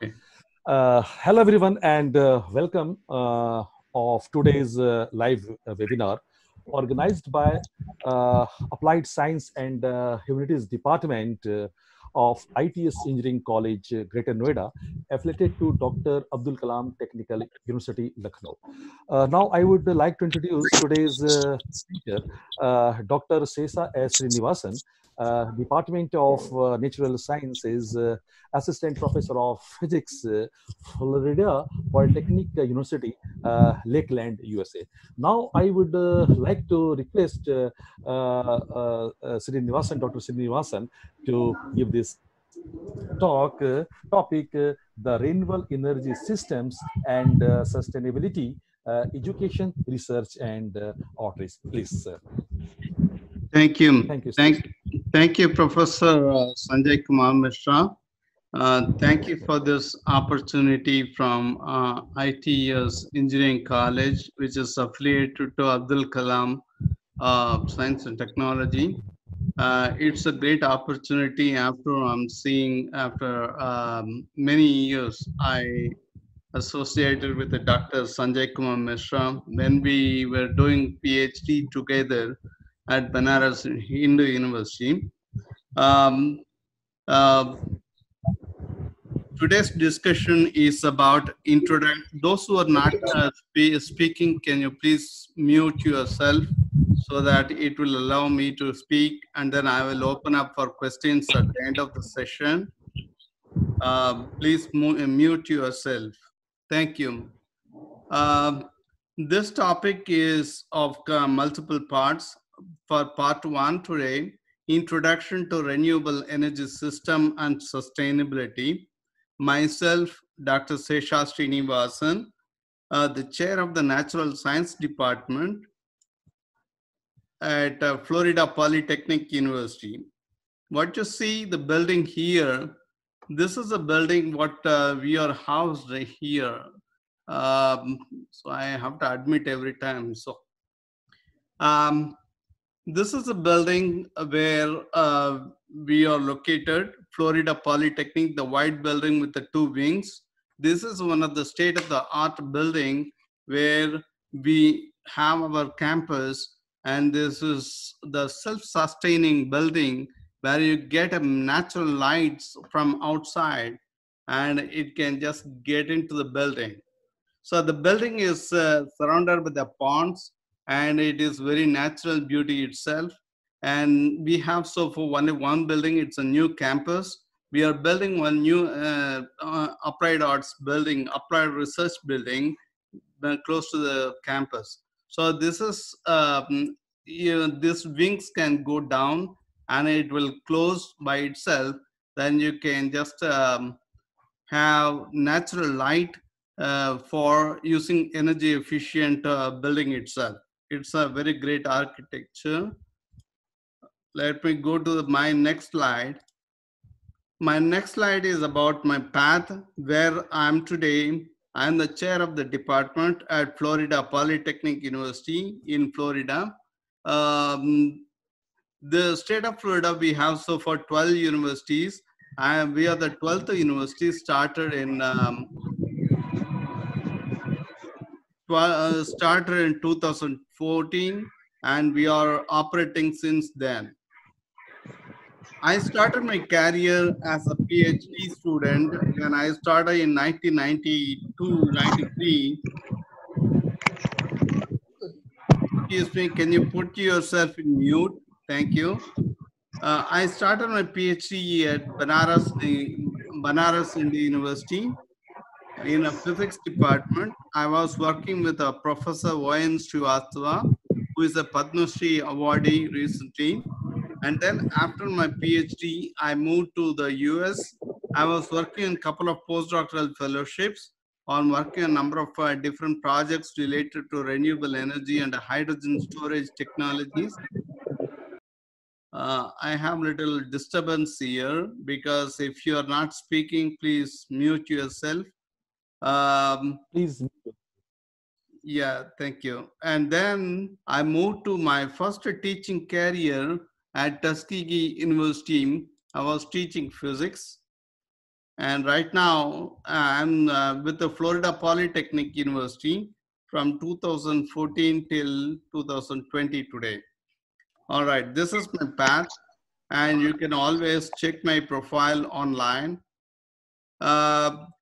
Okay. Hello, everyone, and welcome of today's live webinar organized by Applied Science and Humanities Department of ITS Engineering College, Greater Noida, affiliated to Dr. Abdul Kalam Technical University, Lucknow. Now, I would like to introduce today's speaker, Dr. Sesa S. Srinivasan, Department of Natural Sciences, Assistant Professor of Physics, Florida Polytechnic University, Lakeland, USA. Now, I would like to request Srinivasan, Dr. Srinivasan, to give this talk topic: the renewable energy systems and sustainability, education, research, and outreach. Please, sir. Thank you. Thank you, sir. Thank you, Professor Sanjay Kumar Mishra. Thank you for this opportunity from ITS Engineering College, which is affiliated to Abdul Kalam Science and Technology. It's a great opportunity after many years I associated with the Dr. Sanjay Kumar Mishra when we were doing PhD together at Banaras Hindu University. Today's discussion is about introduction. Those who are not speaking, can you please mute yourself so that it will allow me to speak, and then I will open up for questions at the end of the session. Please mute yourself. Thank you. This topic is of multiple parts. For part one today, Introduction to Renewable Energy System and Sustainability. Myself, Dr. Sesha Srinivasan, the chair of the Natural Science Department at Florida Polytechnic University. What you see, the building here, this is a building what we are housed here. So I have to admit every time. So this is a building where we are located, Florida Polytechnic, the white building with the two wings. This is one of the state-of-the-art building where we have our campus, and this is the self-sustaining building where you get a natural lights from outside and it can just get into the building. So the building is surrounded with the ponds, and it is very natural beauty itself. And we have, so for one building, it's a new campus. We are building one new applied arts building, applied research building close to the campus. So this is, these wings can go down and it will close by itself. Then you can just have natural light for using energy efficient building itself. It's a very great architecture. Let me go to my next slide. My next slide is about my path, where I am today. I am the chair of the department at Florida Polytechnic University in Florida. The state of Florida, we have so far 12 universities, and we are the 12th university, started in 2014, and we are operating since then. I started my career as a PhD student when I started in 1992-93. Excuse me, can you put yourself in mute? Thank you. I started my PhD at Banaras Hindu University in a physics department. I was working with a Professor Y.N. Srivastava, who is a Padma Shri awardee recently. And then after my PhD, I moved to the US. I was working on a couple of postdoctoral fellowships on working on a number of different projects related to renewable energy and hydrogen storage technologies. I have little disturbance here because if you are not speaking, please mute yourself. Please. Yeah, thank you. And then I moved to my first teaching career at Tuskegee University. I was teaching physics. And right now, I'm with the Florida Polytechnic University from 2014 till 2020 today. All right, this is my path, and you can always check my profile online.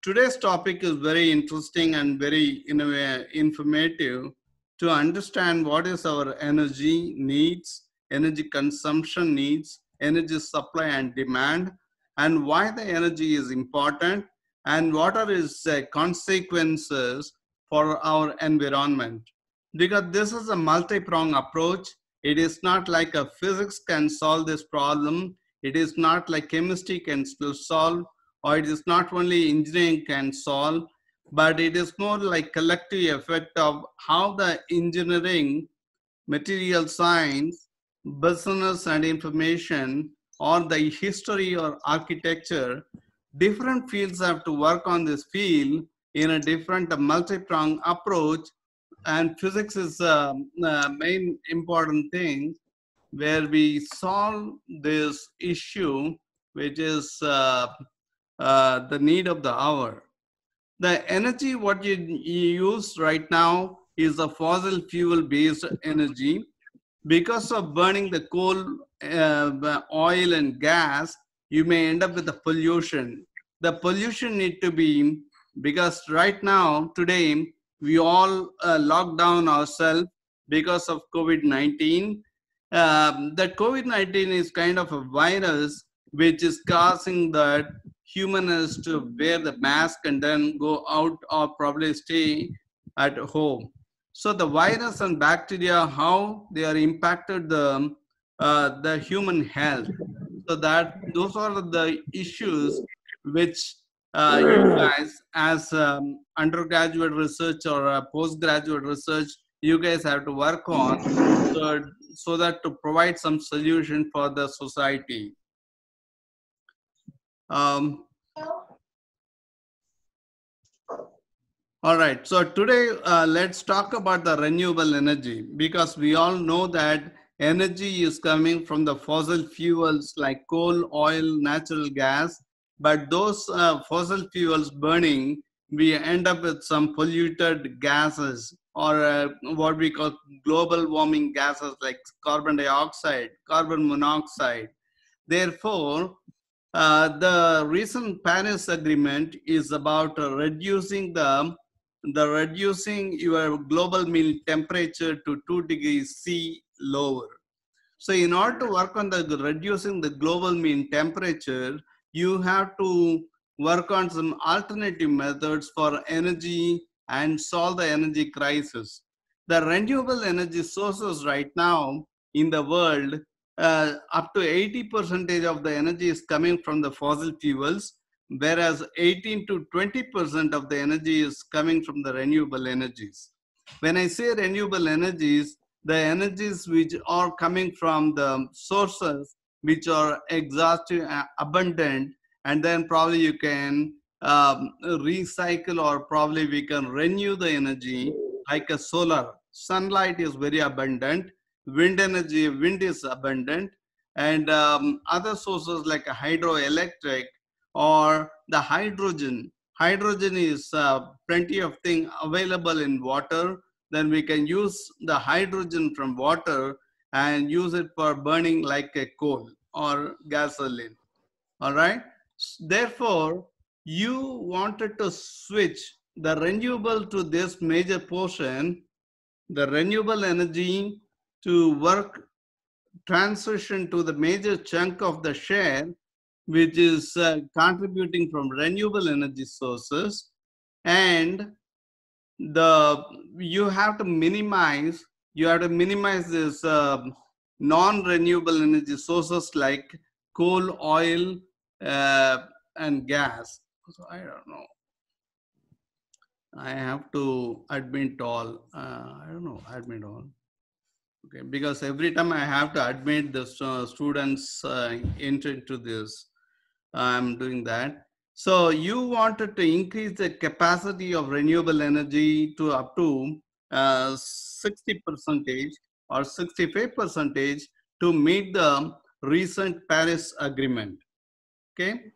Today's topic is very interesting and very informative to understand what is our energy needs, energy consumption needs, energy supply and demand, and why the energy is important, and what are its consequences for our environment. Because this is a multi-pronged approach. It is not like a physics can solve this problem. It is not like chemistry can still solve, or it is not only engineering can solve, but it is more like collective effect of how the engineering, material science, business and information, or the history or architecture, different fields have to work on this field in a different multi-pronged approach. And physics is the main important thing where we solve this issue, which is the need of the hour. The energy what you use right now is a fossil fuel based energy. Because of burning the coal, oil and gas, you may end up with the pollution. The pollution need to be, because right now, today, we all lock down ourselves because of COVID-19. That COVID-19 is kind of a virus which is causing that humans to wear the mask and then go out or probably stay at home. So the virus and bacteria, how they are impacted the human health. So that those are the issues which you guys as undergraduate research or postgraduate research, you guys have to work on, so that to provide some solution for the society. All right, so today let's talk about the renewable energy, because we all know that energy is coming from the fossil fuels like coal, oil, natural gas, but those fossil fuels burning, we end up with some polluted gases, or what we call global warming gases like carbon dioxide, carbon monoxide. Therefore, the recent Paris Agreement is about reducing reducing your global mean temperature to 2 degrees C lower. So in order to work on the reducing the global mean temperature, you have to work on some alternative methods for energy and solve the energy crisis. The renewable energy sources right now in the world, up to 80% of the energy is coming from the fossil fuels, whereas 18 to 20% of the energy is coming from the renewable energies. When I say renewable energies, the energies which are coming from the sources which are exhaustive, abundant, and then probably you can recycle, or probably we can renew the energy, like a solar. Sunlight is very abundant, wind energy, wind is abundant, and other sources like a hydroelectric or the hydrogen. Hydrogen is plenty of thing available in water. Then we can use the hydrogen from water and use it for burning like a coal or gasoline. All right. Therefore, you wanted to switch the renewable to this major portion, the renewable energy to work, transition to the major chunk of the share, which is contributing from renewable energy sources. And you have to minimize this non-renewable energy sources like coal, oil, and gas. So I don't know. I have to admit all. I don't know, admit all. Okay, because every time I have to admit the students into this, I'm doing that. So you wanted to increase the capacity of renewable energy to up to 60% or 65% to meet the recent Paris Agreement. Okay.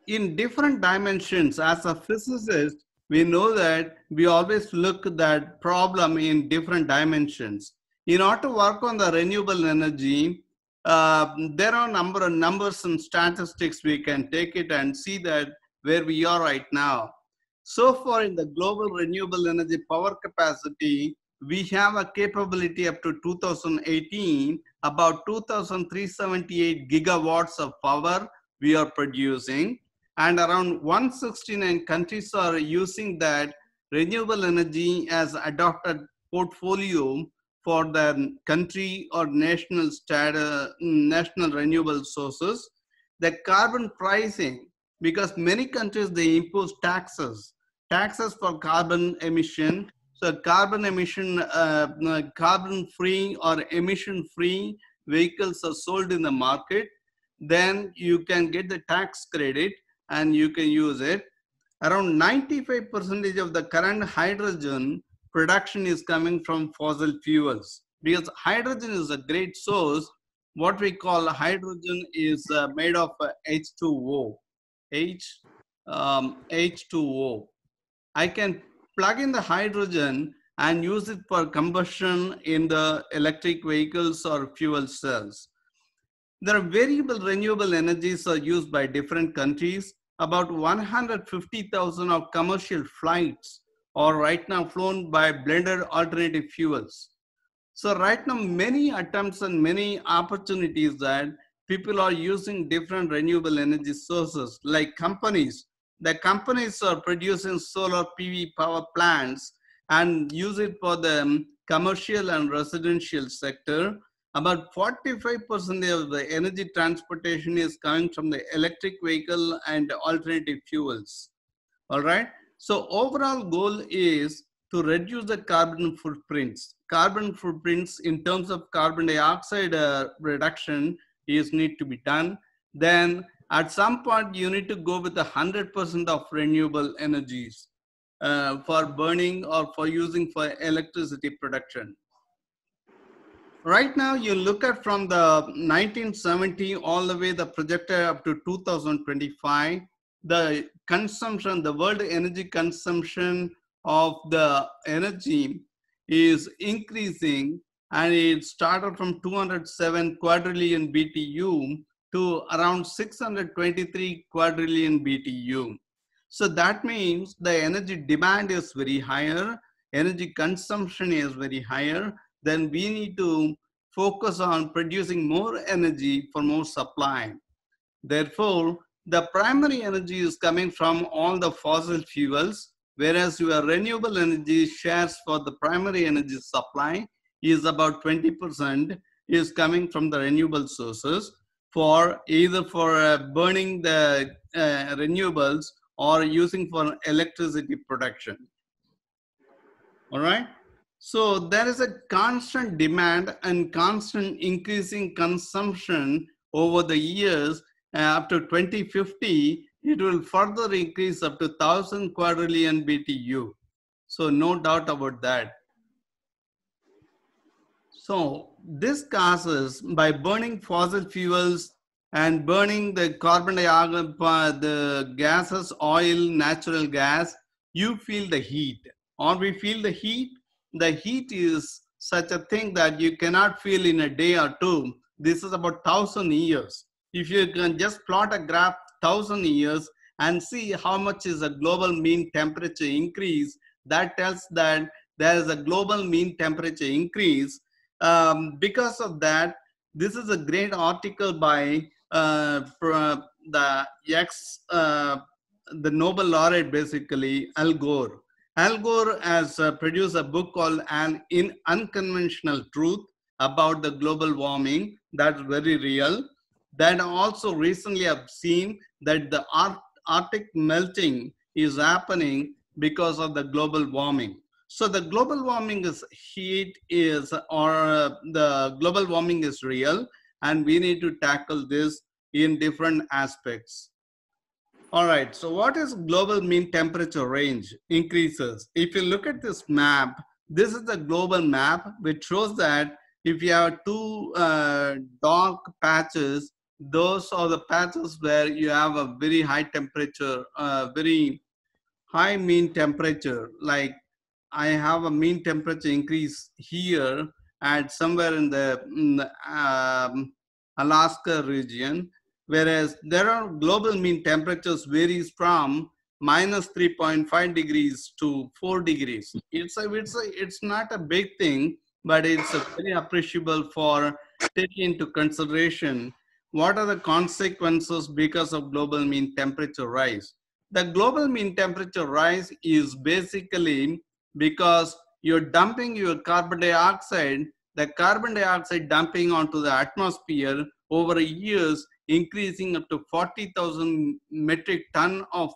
in different dimensions. As a physicist, we know that we always look at that problem in different dimensions. In order to work on the renewable energy, there are a number of numbers and statistics we can take it and see that where we are right now. So far in the global renewable energy power capacity, we have a capability up to 2018, about 2,378 gigawatts of power we are producing, and around 169 countries are using that renewable energy as adopted portfolio for the country or national renewable sources. The carbon pricing, because many countries they impose taxes for carbon emission. So carbon emission, carbon free or emission free vehicles are sold in the market. Then you can get the tax credit and you can use it. Around 95% of the current hydrogen production is coming from fossil fuels, because hydrogen is a great source. What we call hydrogen is made of H2O. H2O. I can plug in the hydrogen and use it for combustion in the electric vehicles or fuel cells. There are variable renewable energies are used by different countries. About 150,000 of commercial flights are right now flown by blended alternative fuels. So right now, many attempts and many opportunities that people are using different renewable energy sources, like companies. The companies are producing solar PV power plants and use it for the commercial and residential sector. About 45% of the energy transportation is coming from the electric vehicle and alternative fuels. All right. So overall goal is to reduce the carbon footprints. Carbon footprints in terms of carbon dioxide reduction is need to be done. Then at some point you need to go with 100% of renewable energies for burning or for using for electricity production. Right now, you look at from the 1970 all the way the projected up to 2025, the consumption, the world energy consumption of the energy is increasing, and it started from 207 quadrillion BTU to around 623 quadrillion BTU. So that means the energy demand is very higher, energy consumption is very higher. Then we need to focus on producing more energy for more supply. Therefore, the primary energy is coming from all the fossil fuels, whereas your renewable energy shares for the primary energy supply is about 20% is coming from the renewable sources for either for burning the renewables or using for electricity production. All right. So there is a constant demand and constant increasing consumption over the years. Up to 2050, it will further increase up to 1,000 quadrillion BTU. So no doubt about that. So this causes, by burning fossil fuels and burning the carbon dioxide, the gases, oil, natural gas, you feel the heat. Or we feel the heat. The heat is such a thing that you cannot feel in a day or two. This is about 1,000 years. If you can just plot a graph 1,000 years and see how much is a global mean temperature increase, that tells that there is a global mean temperature increase. Because of that, this is a great article by the Nobel laureate, basically, Al Gore. Al Gore has produced a book called An Unconventional Truth about the global warming. That's very real. Then also recently I've seen that the Arctic melting is happening because of the global warming. So the global warming is heat is, or the global warming is real, and we need to tackle this in different aspects. All right, so what is global mean temperature range increases? If you look at this map, this is the global map, which shows that if you have two dark patches, those are the patches where you have a very high temperature, very high mean temperature. Like I have a mean temperature increase here at somewhere in the Alaska region, whereas there are global mean temperatures varies from minus 3.5 degrees to 4 degrees. It's not a big thing, but it's a very appreciable for taking into consideration what are the consequences because of global mean temperature rise. The global mean temperature rise is basically because you're dumping your carbon dioxide, the carbon dioxide dumping onto the atmosphere over years, increasing up to 40,000 metric ton of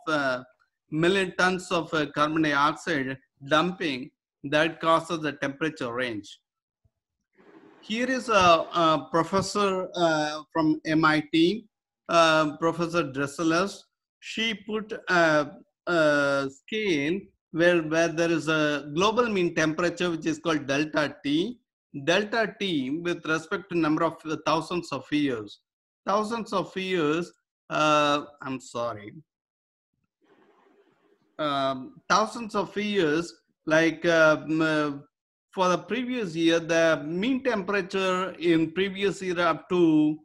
million tons of carbon dioxide dumping that causes the temperature range. Here is a professor from MIT, Professor Dresselers. She put a scale where there is a global mean temperature, which is called delta T. Delta T with respect to number of thousands of years. Thousands of years, I'm sorry. Thousands of years, like for the previous year, the mean temperature in previous year up to,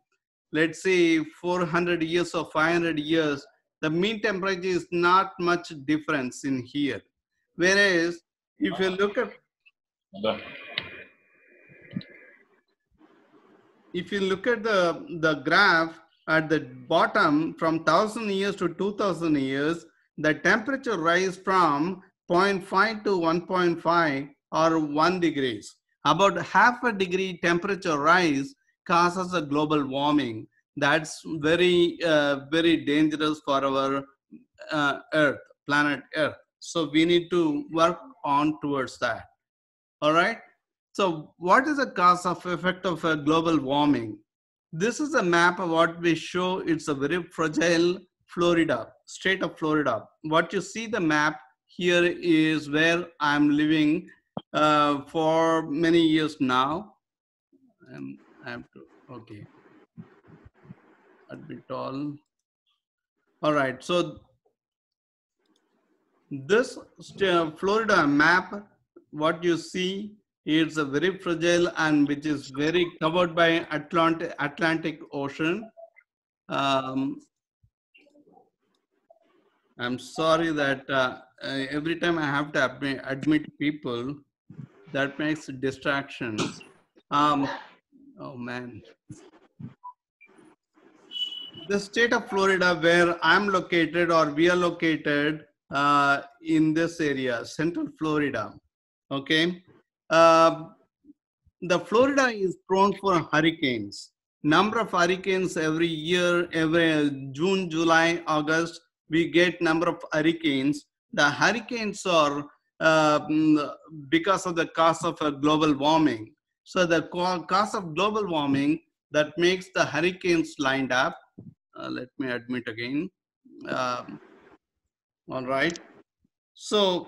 let's say, 400 years or 500 years, the mean temperature is not much difference in here. Whereas, if you look at the graph at the bottom, from 1,000 years to 2,000 years, the temperature rise from 0.5 to 1.5 or 1 degrees. About half a degree temperature rise causes a global warming. That's very, very dangerous for our Earth, planet Earth. So we need to work on towards that. All right. So what is the cause of effect of global warming? This is a map of what we show. It's a very fragile Florida, state of Florida. What you see the map here is where I'm living for many years now. I have to, okay. A bit tall. All right. So this Florida map, what you see, it's a very fragile and which is very covered by Atlantic Ocean. I'm sorry that every time I have to admit people, that makes distraction. Oh man. The state of Florida where I'm located or we are located in this area, Central Florida, okay? The Florida is prone for hurricanes. Number of hurricanes every year, every June, July, August, we get number of hurricanes. The hurricanes are because of the cause of global warming. So the cause of global warming that makes the hurricanes lined up. Let me admit again. All right. So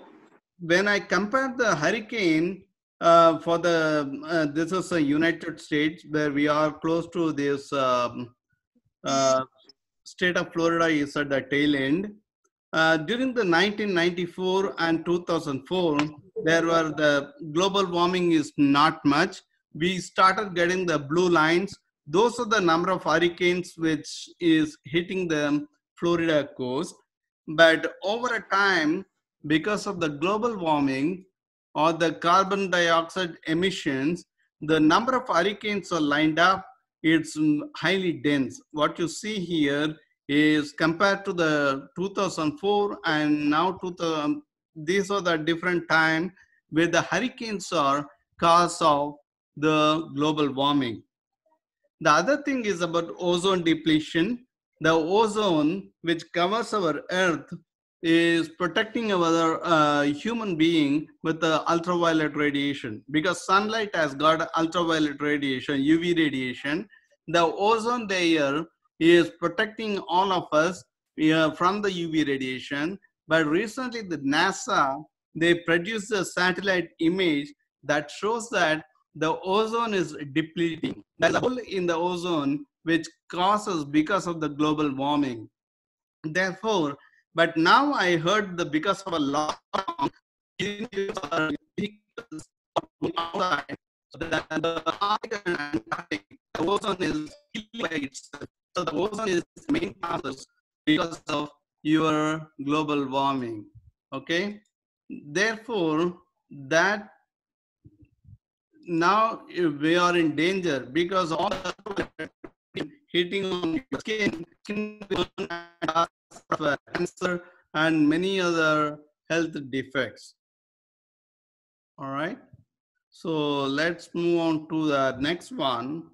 when I compare the hurricane for the, this is a United States where we are close to this state of Florida is at the tail end. During the 1994 and 2004, there were the global warming is not much. We started getting the blue lines. Those are the number of hurricanes which is hitting the Florida coast. But over a time, because of the global warming or the carbon dioxide emissions, the number of hurricanes are lined up. It's highly dense. What you see here is compared to the 2004 and now these are the different time where the hurricanes are cause of the global warming. The other thing is about ozone depletion. The ozone, which covers our Earth, is protecting our human being with the ultraviolet radiation. Because sunlight has got ultraviolet radiation, UV radiation. The ozone layer is protecting all of us from the UV radiation. But recently, the NASA, they produced a satellite image that shows that the ozone is depleting. There's a hole in the ozone which causes because of the global warming. Therefore, but now I heard that because of a lockdown, vehicles outside, so that the Arctic and Antarctic, the ozone is healing by itself. So the ozone is the main causes because of your global warming. Okay, therefore that now we are in danger because all the hitting on your skin cancer and many other health defects. All right, so let's move on to the next one.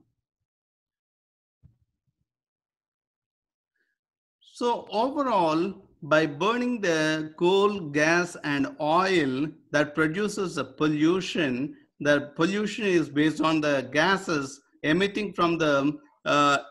So overall, by burning the coal, gas, and oil that produces the pollution is based on the gases emitting from the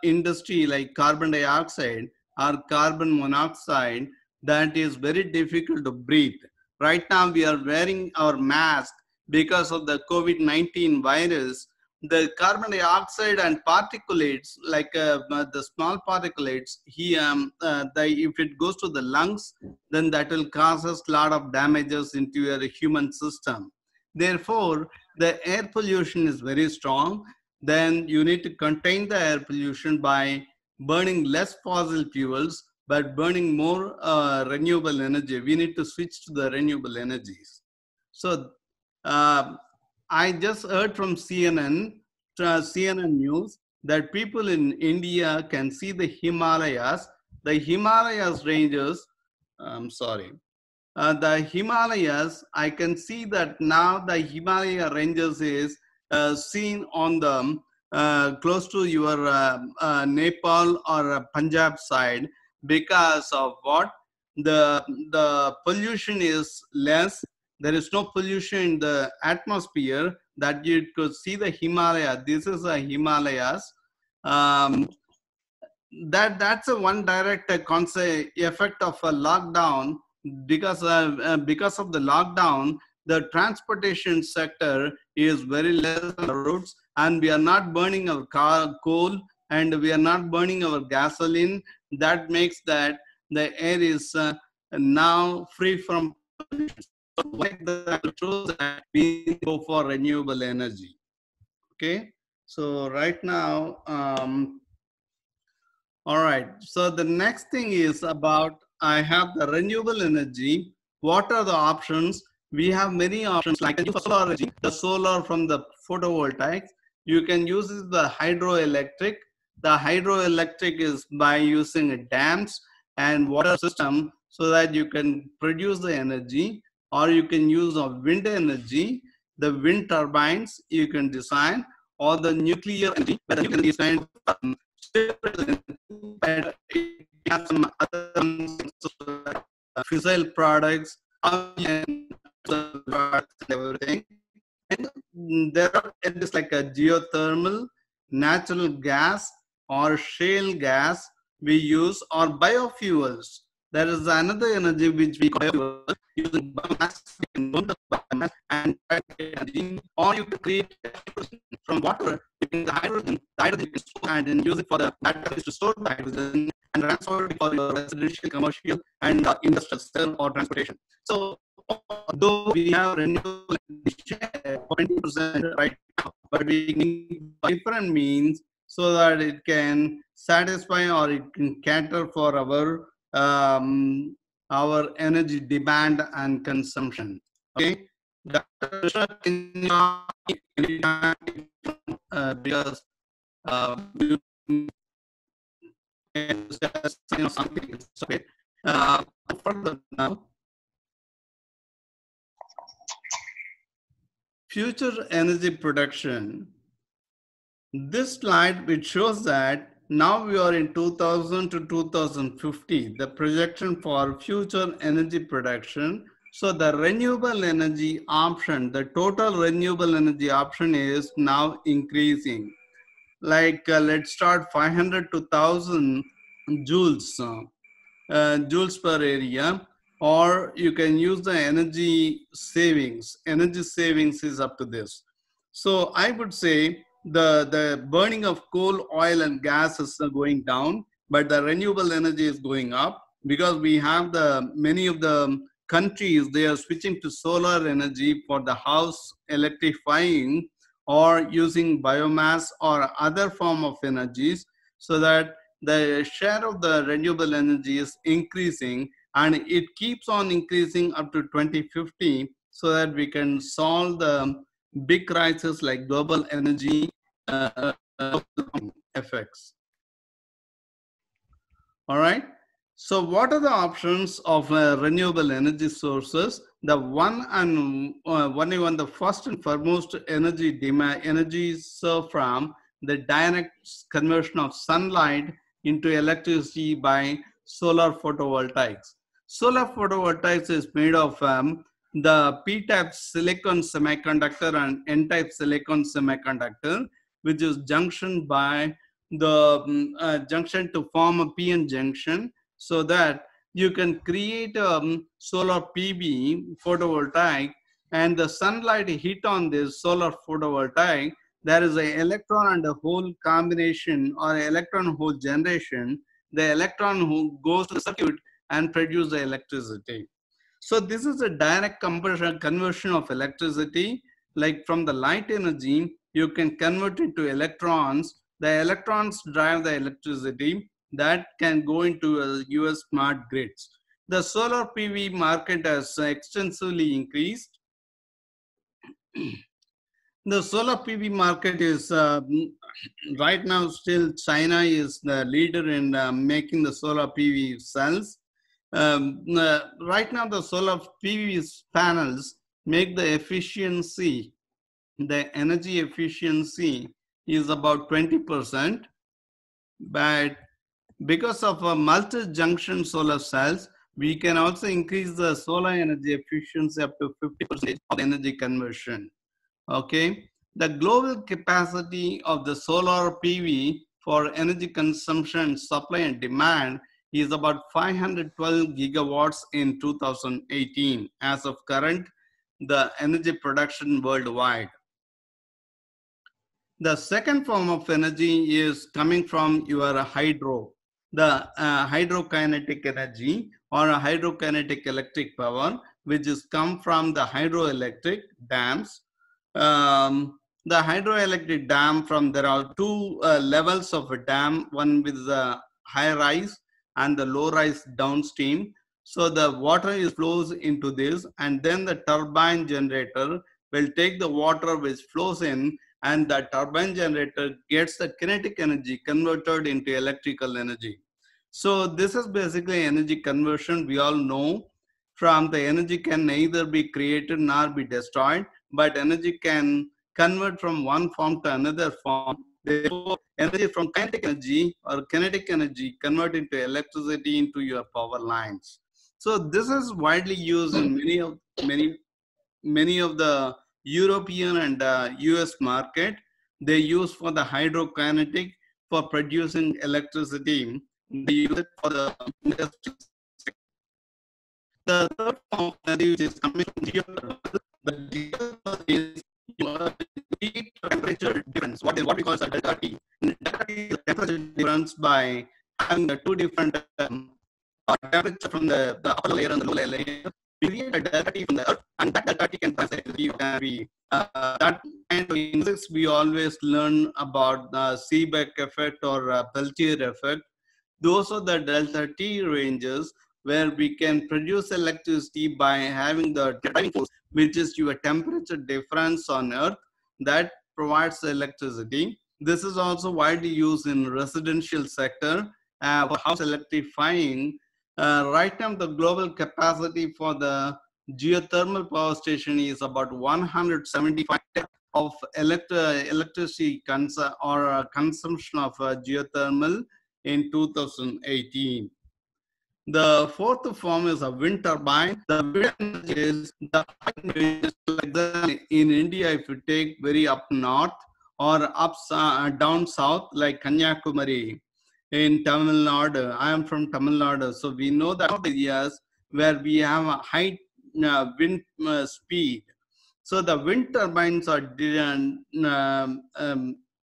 industry like carbon dioxide or carbon monoxide that is very difficult to breathe. Right now, we are wearing our mask because of the COVID-19 virus. The carbon dioxide and particulates, like the small particulates, if it goes to the lungs, then that will cause us a lot of damages into your human system. Therefore, the air pollution is very strong. Then you need to contain the air pollution by burning less fossil fuels, but burning more renewable energy. We need to switch to the renewable energies. So, I just heard from CNN News that people in India can see the Himalayas. The Himalayas ranges, the Himalayas, I can see that now the Himalaya ranges is seen on the close to your Nepal or Punjab side because of what? The pollution is less. There is no pollution in the atmosphere that you could see the Himalaya. This is the Himalayas. That's a one direct effect of a lockdown because of the lockdown. The transportation sector is very less on the roads, and we are not burning our coal, and we are not burning our gasoline. That makes that the air is now free from pollution. So that shows that we go for renewable energy. Okay, so right now, all right. So the next thing is about, I have the renewable energy. What are the options? We have many options, like solar energy, the solar from the photovoltaics. You can use the hydroelectric. The hydroelectric is by using dams and water system so that you can produce the energy, or you can use a wind energy, the wind turbines you can design, or the nuclear energy, but you can design but it has some other fissile products and everything. And there are just like a geothermal, natural gas, or shale gas we use, or biofuels. There is another energy which we call using biomass, and energy, or you can create from water using the hydrogen you can store and then use it for the batteries to store the hydrogen and transfer it for your residential, commercial, and industrial cell or transportation. So, although we have renewable 20% right now, but we need different means so that it can satisfy or it can cater for our energy demand and consumption. Okay, because something is okay. Further now, future energy production. This slide which shows that now we are in 2000 to 2050, the projection for future energy production. So the renewable energy option, the total renewable energy option is now increasing. Like let's start 500 to 1000 joules, joules per area, or you can use the energy savings. Energy savings is up to this. So I would say the burning of coal, oil, and gas is going down, but the renewable energy is going up because we have the many of the countries, they are switching to solar energy for the house electrifying or using biomass or other form of energies, so that the share of the renewable energy is increasing, and it keeps on increasing up to 2050, so that we can solve the big crisis like global energy effects. All right. So what are the options of renewable energy sources? The the first and foremost energy demand energy served from the direct conversion of sunlight into electricity by solar photovoltaics. Solar photovoltaics is made of the P-type silicon semiconductor and N-type silicon semiconductor, which is junction by the junction to form a PN junction, so that you can create a solar PV photovoltaic, and the sunlight hit on this solar photovoltaic, there is an electron and a hole combination or electron hole generation. The electron who goes to the circuit and produce the electricity. So this is a direct conversion of electricity. Like from the light energy, you can convert it to electrons. The electrons drive the electricity that can go into your smart grids. The solar PV market has extensively increased. The solar PV market is right now still China is the leader in making the solar PV cells. Right now the solar PV panels make the efficiency, the energy efficiency is about 20%, but because of multi-junction solar cells, we can also increase the solar energy efficiency up to 50% of energy conversion. Okay, the global capacity of the solar PV for energy consumption, supply and demand is about 512 gigawatts in 2018 as of current, the energy production worldwide. The second form of energy is coming from your hydro, the hydrokinetic energy or a hydrokinetic electric power, which is come from the hydroelectric dams. The hydroelectric dam, from there are two levels of a dam, one with the high rise and the low rise downstream. So the water is flows into this, and then the turbine generator will take the water which flows in, and the turbine generator gets the kinetic energy converted into electrical energy. So this is basically energy conversion. We all know from the energy can neither be created nor be destroyed, but energy can convert from one form to another form. Therefore, energy from kinetic energy convert into electricity into your power lines. So this is widely used in many of the European and US market. They use for the hydrokinetic for producing electricity. They use it for the industry. The third form of energy which is coming from geothermal, the geothermal is heat temperature difference. What we call as a delta T. Delta T is the temperature difference by having the two different temperature from the upper layer and the lower layer. We create a delta T from the earth, and that delta T can translate to that. And in physics, we always learn about the Seebeck effect or Peltier effect. Those are the delta T ranges where we can produce electricity by having the driving force, which is your temperature difference on earth, that provides the electricity. This is also widely used in residential sector for house electrifying. Right now, the global capacity for the geothermal power station is about 175 of electricity consumption of geothermal in 2018. The fourth form is a wind turbine. The wind is the like that in India. If you take very up north or down south, like Kanyakumari in Tamil Nadu. I am from Tamil Nadu, so we know that areas where we have a high wind speed. So the wind turbines are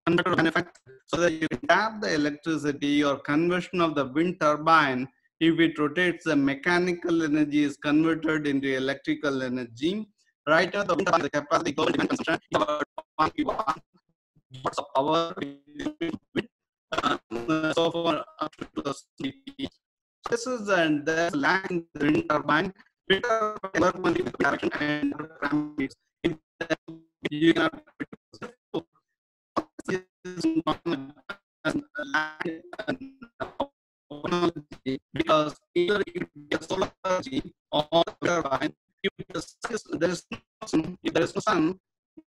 manufactured so that you can tap the electricity or conversion of the wind turbine. If it rotates, the mechanical energy is converted into electrical energy. Right now, the wind turbine capacity global demand consumption is about 1 gigawatt of power. So for up to 2020. This is and there's lack in the wind turbine. Wind turbine work only with direction and parameters. You cannot because either it be a solar energy or turbine. If there is no sun, if there is no sun,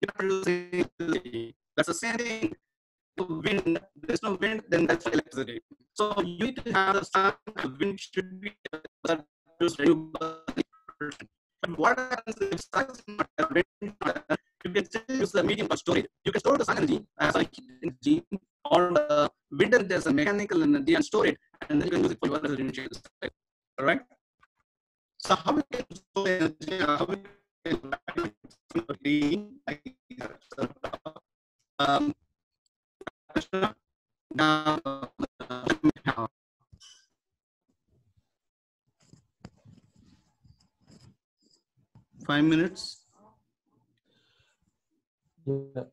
you're producing electricity. That's the same thing. Wind, there's no wind, then that's electricity. So you need to have the sun, the wind should be renewable. But what happens if sun is not wind? You can still use the medium for storage. You can store the sun energy as a heat energy, or the wind energy as a mechanical energy and store it, and then you can use it for your other initiatives. All right. So how we can store energy? How we can now, 5 minutes. Yeah.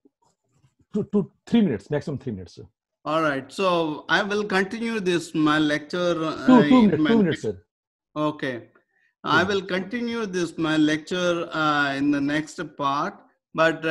3 minutes, maximum 3 minutes, sir. All right. So I will continue this my lecture. 2 minutes, sir. Okay. I will continue this my lecture in the next part. But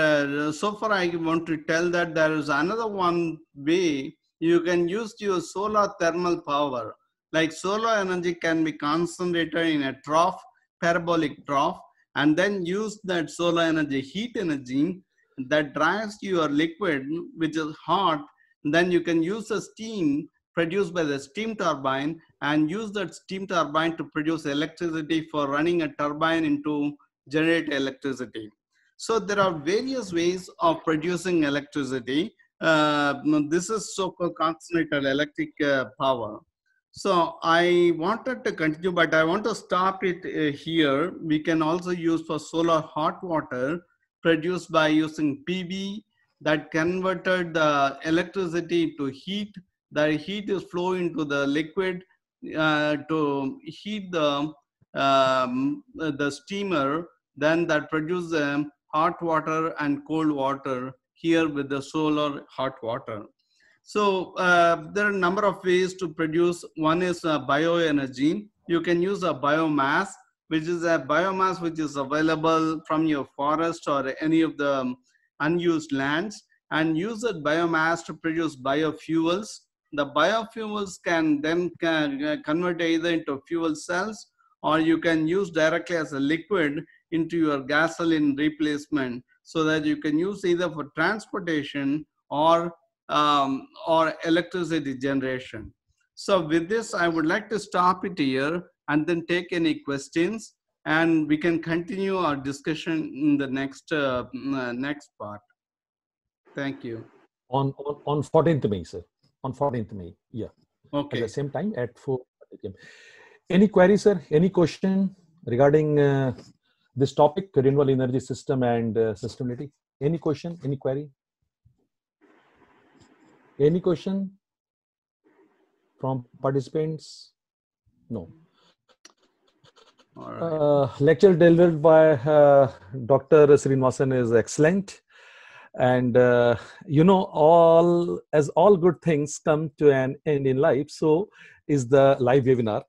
so far, I want to tell that there is another one way you can use your solar thermal power. Like solar energy can be concentrated in a trough, parabolic trough, and then use that solar energy, heat energy that drives your liquid, which is hot. Then you can use the steam produced by the steam turbine and use that steam turbine to produce electricity for running a turbine into generate electricity. So there are various ways of producing electricity. This is so-called concentrated electric power. So I wanted to continue, but I want to stop it here. We can also use for solar hot water produced by using PV that converted the electricity to heat. The heat is flow into the liquid to heat the steamer. Then that produces hot water and cold water here with the solar hot water. So there are a number of ways to produce. One is bioenergy. You can use a biomass, which is a biomass which is available from your forest or any of the unused lands, and use that biomass to produce biofuels. The biofuels can then convert either into fuel cells, or you can use directly as a liquid into your gasoline replacement, so that you can use either for transportation or electricity generation. So with this, I would like to stop it here and then take any questions, and we can continue our discussion in the next part. Thank you. On 14th May, sir. On 14th May, yeah. Okay. At the same time at 4 p.m. Any query, sir? Any question regarding this topic, renewable energy system and sustainability? Any question? Any query? Any question from participants? No. All right. Lecture delivered by Dr. Srinivasan is excellent. And as all good things come to an end in life, so is the live webinar.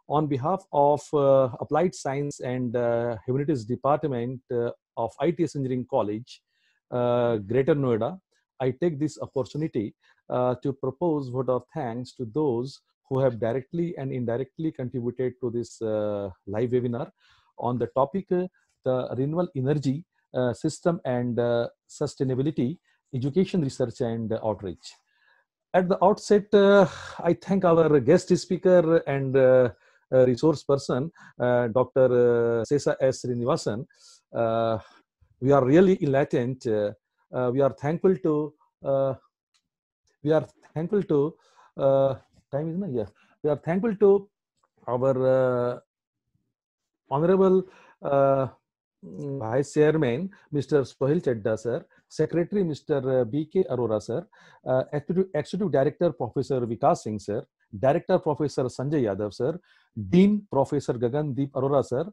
On behalf of Applied Science and Humanities Department of ITS Engineering College, Greater Noida, I take this opportunity to propose vote of thanks to those who have directly and indirectly contributed to this live webinar on the topic, the renewable energy system and sustainability, education, research, and outreach. At the outset, I thank our guest speaker and resource person, Dr. Sesa S. Srinivasan. We are really enlightened. We are thankful to. Time is not here. We are thankful to our honorable Vice Chairman, Mr. Sohil Chadda, sir. Secretary, Mr. B.K. Arora, sir. Executive Director, Professor Vikas Singh, sir. Director, Professor Sanjay Yadav, sir. Dean, Professor Gagan Deep Arora, sir.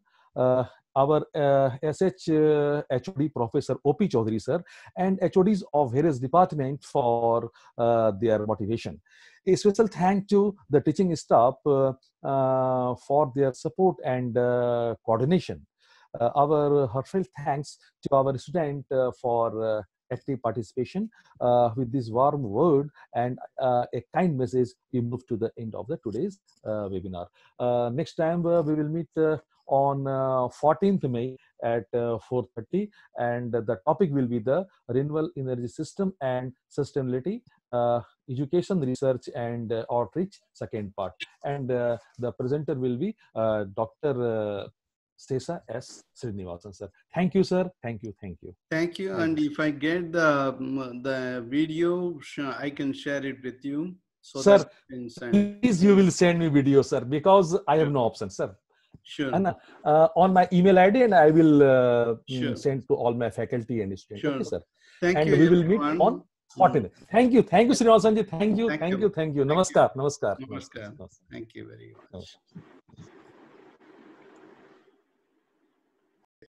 Our HOD, Professor O.P. Chaudhary, sir. And HODs of various departments for their motivation. A special thank to the teaching staff for their support and coordination. Our heartfelt thanks to our student for active participation. With this warm word and a kind message, we move to the end of the today's webinar. Next time we will meet on 14th May at 4:30, and the topic will be the renewable energy system and sustainability, education, research, and outreach, second part. And the presenter will be Dr. Sesa S. Srinivasan, sir. Thank you, sir. Thank you. Thank you. Thank you. And if I get the video, I can share it with you. So sir, that please you will send me video, sir, because I have no option, sir. Sure. And on my email ID, and I will send to all my faculty and students. Sure. Okay, sir. Thank and you. We will meet on 14th. Thank you. Thank you, Srinivasan ji. Thank you. Thank you. Thank you. Namaskar. Namaskar. Namaskar. Thank you very much. Namaskar.